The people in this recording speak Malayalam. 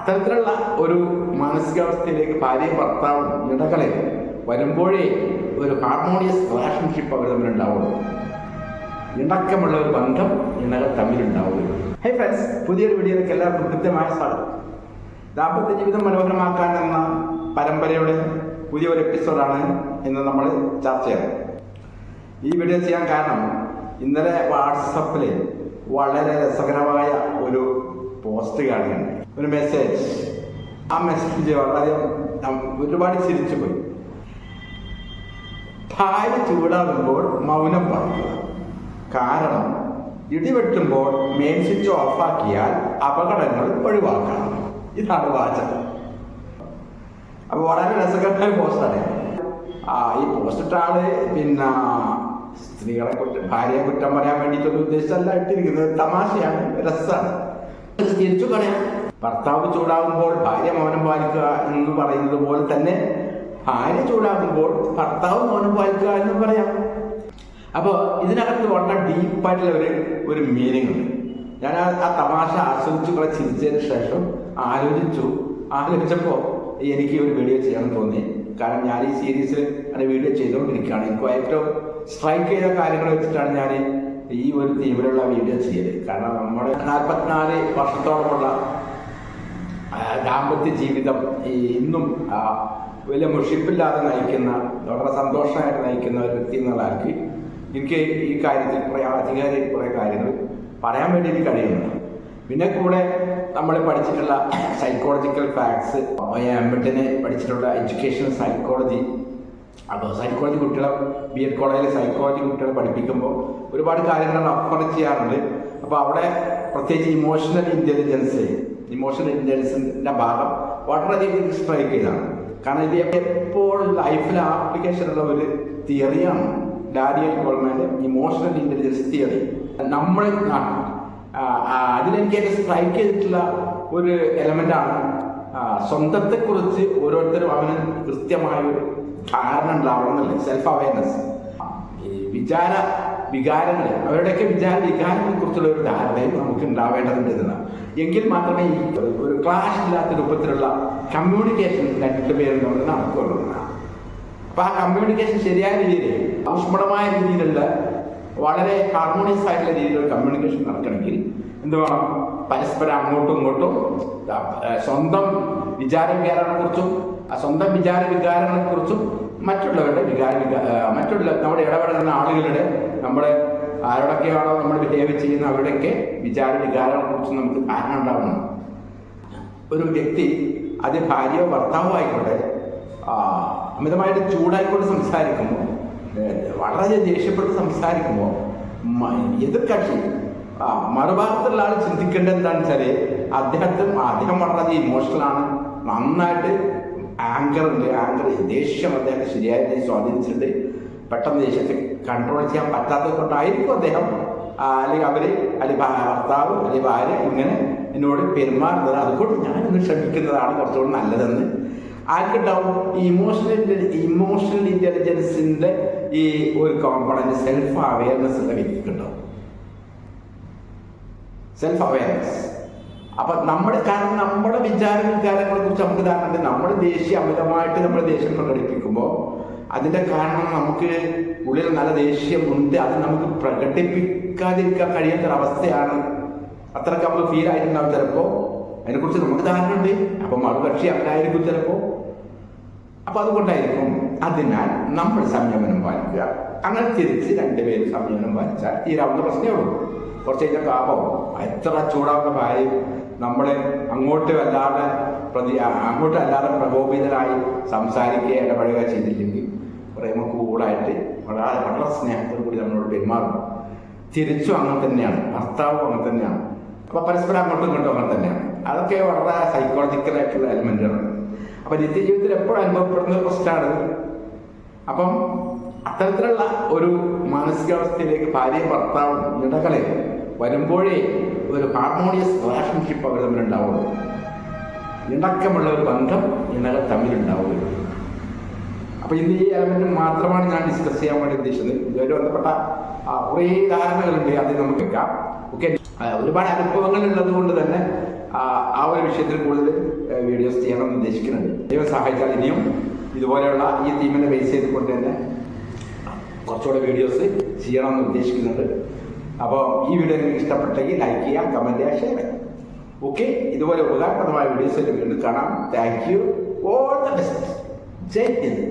അത്തരത്തിലുള്ള ഒരു മാനസികാവസ്ഥയിലേക്ക് ഭാര്യയും ഭർത്താവും ഇടകളെ വരുമ്പോഴേ ഒരു ഹാർമോണിയസ് റിലേഷൻഷിപ്പ് അവർ തമ്മിലുണ്ടാവുള്ളൂ. ഇണക്കമുള്ള ഒരു ബന്ധം ഇണകൾ തമ്മിലുണ്ടാവുകയുള്ളൂ. ഹൈ ഫ്രണ്ട്സ്, പുതിയൊരു വീഡിയോയിലേക്ക് എല്ലാവർക്കും കൃത്യമായ സ്വാഗതം. ദാമ്പത്യ ജീവിതം മനോഹരമാക്കാൻ എന്ന പരമ്പരയുടെ പുതിയൊരു എപ്പിസോഡാണ് ഇന്ന് നമ്മൾ ചർച്ച ചെയ്യുന്നത്. ഈ വീഡിയോ ചെയ്യാൻ കാരണം ഇന്നലെ വാട്സപ്പിൽ വളരെ രസകരമായ ഒരു പോസ്റ്റ് കാണുകയാണ്, ഒരു മെസ്സേജ്. ആ മെസ്സേജ് വളരെയധികം ഒരുപാട് ചിരിച്ചു പോയി. ഭാര്യ ചൂടാകുമ്പോൾ മൗനം പാലിക്കുക, കാരണം ഇടിവെട്ടുമ്പോൾ മെയിൻ സ്വിച്ച് ഓഫാക്കിയാൽ അപകടങ്ങൾ ഒഴിവാക്കണം. ഇതാണ് വാചകം. അപ്പൊ വളരെ രസകരമായ പോസ്റ്റാണ്. ഈ പോസ്റ്റ് ഇട്ട ആള് സ്ത്രീകളെ ഭാര്യയെ കുറ്റം പറയാൻ വേണ്ടിയിട്ടൊരു ഉദ്ദേശമല്ല ഇട്ടിരിക്കുന്നത്. തമാശയാണ്, രസമാണ്. തിരിച്ചു പറയാം, ഭർത്താവ് ചൂടാകുമ്പോൾ ഭാര്യ മൗനം പാലിക്കുക എന്ന് പറയുന്നത് പോലെ തന്നെ ഭാര്യ ചൂടാകുമ്പോൾ ഭർത്താവ് മൗനം പാലിക്കുക എന്ന് പറയാം. അപ്പോൾ ഇതിനകത്ത് വളരെ ഡീപ്പായിട്ടുള്ള ഒരു മീനിങ് ഉണ്ട്. ഞാൻ ആ തമാശ ആസ്വദിച്ചു കുറെ ചിരിച്ചതിന് ശേഷം ആലോചിച്ചപ്പോൾ എനിക്ക് ഒരു വീഡിയോ ചെയ്യണം തോന്നി. കാരണം ഞാൻ ഈ സീരീസിൽ വീഡിയോ ചെയ്തുകൊണ്ടിരിക്കുകയാണ്. എനിക്ക് ഏറ്റവും സ്ട്രൈക്ക് ചെയ്ത കാര്യങ്ങൾ വെച്ചിട്ടാണ് ഞാൻ ഈ ഒരു തീമിലുള്ള വീഡിയോ ചെയ്യല്. കാരണം നമ്മുടെ 44 വർഷത്തോളമുള്ള ദാമ്പത്യ ജീവിതം ഇന്നും വലിയ മുഷിപ്പില്ലാതെ നയിക്കുന്ന, വളരെ സന്തോഷമായിട്ട് നയിക്കുന്ന ഒരു വ്യക്തി എന്നുള്ള ആൾക്ക് എനിക്ക് ഈ കാര്യത്തിൽ കുറേ കാര്യങ്ങൾ പറയാൻ വേണ്ടി എനിക്ക് കഴിയുന്നുണ്ട്. പിന്നെ കൂടെ നമ്മൾ പഠിച്ചിട്ടുള്ള സൈക്കോളജിക്കൽ ഫാക്ട്സ്, എംബിട്ടിന് പഠിച്ചിട്ടുള്ള എഡ്യൂക്കേഷൻ സൈക്കോളജി. അപ്പോൾ സൈക്കോളജി കുട്ടികളെ BEd കോളേജിൽ സൈക്കോളജി കുട്ടികളെ പഠിപ്പിക്കുമ്പോൾ ഒരുപാട് കാര്യങ്ങൾ അപ്പർ ചെയ്യാറുണ്ട്. അപ്പോൾ അവിടെ പ്രത്യേകിച്ച് ഇമോഷണൽ ഇൻ്റലിജൻസിൻ്റെ ഭാഗം വളരെയധികം സ്ട്രൈക്ക് ചെയ്താണ്. കാരണം ഇത് എപ്പോഴും ലൈഫിൽ ആപ്ലിക്കേഷനുള്ള ഒരു തിയറിയാണ് ഡാനിയൽ ഗോൾമാൻ്റെ ഇമോഷണൽ ഇൻ്റലിജൻസ് തിയറി. നമ്മൾ അതിലെനിക്ക് സ്ട്രൈക്ക് ചെയ്തിട്ടുള്ള ഒരു എലമെൻ്റാണ് സ്വന്തത്തെക്കുറിച്ച് ഓരോരുത്തരും അവന് കൃത്യമായൊരു ധാരണ ഉണ്ടാവണമെന്നല്ലേ, സെൽഫ് അവയർനെസ്. വികാരങ്ങൾ, അവരുടെയൊക്കെ വികാരങ്ങളെ കുറിച്ചുള്ള ഒരു ധാരണയും നമുക്ക് ഉണ്ടാവേണ്ടതുണ്ട് എന്നാണ്. എങ്കിൽ മാത്രമേ ഈ ഒരു ക്ലാഷ് ഇല്ലാത്ത രൂപത്തിലുള്ള കമ്മ്യൂണിക്കേഷൻ രണ്ടുപേരും നമ്മൾ നടക്കുകയുള്ളൂ. അപ്പൊ ആ കമ്മ്യൂണിക്കേഷൻ ശരിയായ രീതിയിൽ, ഊഷ്മളമായ രീതിയിലുള്ള വളരെ ഹാർമോണിയസ് ആയിട്ടുള്ള രീതിയിലുള്ള കമ്മ്യൂണിക്കേഷൻ നടക്കണമെങ്കിൽ എന്ത് വേണം? പരസ്പരം അങ്ങോട്ടും ഇങ്ങോട്ടും സ്വന്തം വികാരങ്ങളെക്കുറിച്ചും സ്വന്തം വികാരങ്ങളെക്കുറിച്ചും മറ്റുള്ളവരുടെ മറ്റുള്ള നമ്മുടെ ഇടപെടുന്ന ആളുകളുടെ, നമ്മുടെ ആരോടൊക്കെയാണോ നമ്മൾ ബിഹേവ് ചെയ്യുന്ന അവരുടെയൊക്കെ വികാരങ്ങളെക്കുറിച്ചും നമുക്ക് ധാരണ ഉണ്ടാവണം. ഒരു വ്യക്തി, അത് ഭാര്യയോ ഭർത്താവോ ആയിക്കോട്ടെ, അമിതമായിട്ട് ചൂടായിക്കൊണ്ട് സംസാരിക്കുമ്പോൾ, വളരെ ദേഷ്യപ്പെട്ട് സംസാരിക്കുമ്പോൾ എതിർ കക്ഷി മറുഭാഗത്തുള്ള ആൾ ചിന്തിക്കേണ്ടത് എന്താണെന്ന് വെച്ചാൽ അദ്ദേഹം വളരെ ഇമോഷണലാണ്, നന്നായിട്ട് ആങ്കർ ദേഷ്യം അദ്ദേഹത്തെ ശരിയായ രീതിയിൽ സ്വാധീനിച്ചിട്ടുണ്ട്. പെട്ടെന്ന് ദേഷ്യത്തെ കൺട്രോൾ ചെയ്യാൻ പറ്റാത്തത് കൊണ്ടായിരിക്കും അദ്ദേഹം അല്ലെങ്കിൽ ഭർത്താവ് അല്ലെങ്കിൽ ഭാര്യ ഇങ്ങനെ എന്നോട് പെരുമാറുന്നത്. അതുകൊണ്ട് ഞാനൊന്ന് ക്ഷമിക്കുന്നതാണ് കുറച്ചുകൂടി നല്ലതെന്ന് ആർക്കുണ്ടാവും? ഈ ഇമോഷണൽ ഇന്റലിജൻസിന്റെ ഈ ഒരു കോമ്പണന്റ് സെൽഫ് അവയർനെസ് ഉള്ള വ്യക്തിക്കുണ്ടാവും. Self awareness. അപ്പൊ കാരണം നമ്മുടെ വികാരങ്ങളെ കുറിച്ച് നമുക്ക് ധാരണ. നമ്മൾ അമിതമായിട്ട് നമ്മൾ ദേഷ്യം പ്രകടിപ്പിക്കുമ്പോൾ അതിന്റെ കാരണം നമുക്ക് ഉള്ളിൽ നല്ല ദേഷ്യമുണ്ട്, അത് നമുക്ക് പ്രകടിപ്പിക്കാതിരിക്കാൻ കഴിയാത്തൊരവസ്ഥയാണ്. അത്രയ്ക്ക് നമുക്ക് ഫീൽ ആയിട്ടുണ്ടാവും ചിലപ്പോൾ. അതിനെക്കുറിച്ച് നമുക്ക് ധാരണ ഉണ്ട്. അപ്പൊ മറുകക്ഷി അവരായിരിക്കും ചിലപ്പോൾ. അപ്പൊ അതുകൊണ്ടായിരിക്കും. അതിനാൽ നമ്മൾ സംയമനം പാലിക്കുക. അങ്ങനെ തിരിച്ച് രണ്ടുപേരും സംയമനം പാലിച്ചാൽ തീരാവുന്ന പ്രശ്നമേ ഉള്ളൂ. കുറച്ച് കഴിഞ്ഞാൽ കാപം എത്ര ചൂടാവുന്ന ഭാര്യ നമ്മളെ അങ്ങോട്ട് അല്ലാതെ പ്രകോപിതരായി സംസാരിക്കുക, ഇടപഴകുക ചെയ്തില്ലെങ്കിൽ പറയുമ്പോൾ കൂളായിട്ട് വളരെ സ്നേഹത്തോടു കൂടി നമ്മളോട് പെരുമാറും. തിരിച്ചും അങ്ങനെ തന്നെയാണ്, ഭർത്താവും അങ്ങനെ തന്നെയാണ്. അപ്പൊ പരസ്പരം അങ്ങോട്ടും ഇങ്ങോട്ടും അങ്ങനെ തന്നെയാണ്. അതൊക്കെ വളരെ സൈക്കോളജിക്കലായിട്ടുള്ള എലമെന്റുകളാണ്. അപ്പൊ നിത്യജീവിതത്തിൽ എപ്പോഴും അനുഭവപ്പെടുന്ന ഒരു പ്രശ്നമാണ്. അപ്പം അത്തരത്തിലുള്ള ഒരു മാനസികാവസ്ഥയിലേക്ക് ഭാര്യയും ഭർത്താവും ഇടകളെ വരുമ്പോഴേ ഒരു ഹാർമോണിയസ് റിലേഷൻഷിപ്പ് അവർ തമ്മിലുണ്ടാവുള്ളൂ. ഇണക്കമുള്ള ഒരു ബന്ധം ഇണകൾ തമ്മിലുണ്ടാവുകയുള്ളൂ. അപ്പൊ ഇന്ന് ഈ എലമെന്റ് മാത്രമാണ് ഞാൻ ഡിസ്കസ് ചെയ്യാൻ വേണ്ടി ഉദ്ദേശിച്ചത്. ഇതുവരെ ബന്ധപ്പെട്ട കുറേ ധാരണകളുണ്ട്, അത് നമുക്ക് വെക്കാം. ഓക്കെ, ഒരുപാട് അനുഭവങ്ങൾ ഉള്ളത് കൊണ്ട് തന്നെ ആ ഒരു വിഷയത്തിൽ കൂടുതൽ വീഡിയോസ് ചെയ്യണമെന്ന് ഉദ്ദേശിക്കുന്നുണ്ട്. ദൈവം സഹായിച്ചാൽ ഇനിയും ഇതുപോലെയുള്ള ഈ തീമിനെ ബേസ് ചെയ്തുകൊണ്ട് തന്നെ കുറച്ചുകൂടെ വീഡിയോസ് ചെയ്യണമെന്ന് ഉദ്ദേശിക്കുന്നുണ്ട്. അപ്പോൾ ഈ വീഡിയോ നിങ്ങൾക്ക് ഇഷ്ടപ്പെട്ടെങ്കിൽ ലൈക്ക് ചെയ്യാം, കമൻറ്റ് ചെയ്യാം, ഷെയർ ചെയ്യാം. ഓക്കെ, ഇതുപോലെ ഉപകാരപ്രദമായ വീഡിയോസ് വീണ്ടും കാണാം. Thank you, all the best. ജയ് ഹിന്ദ്.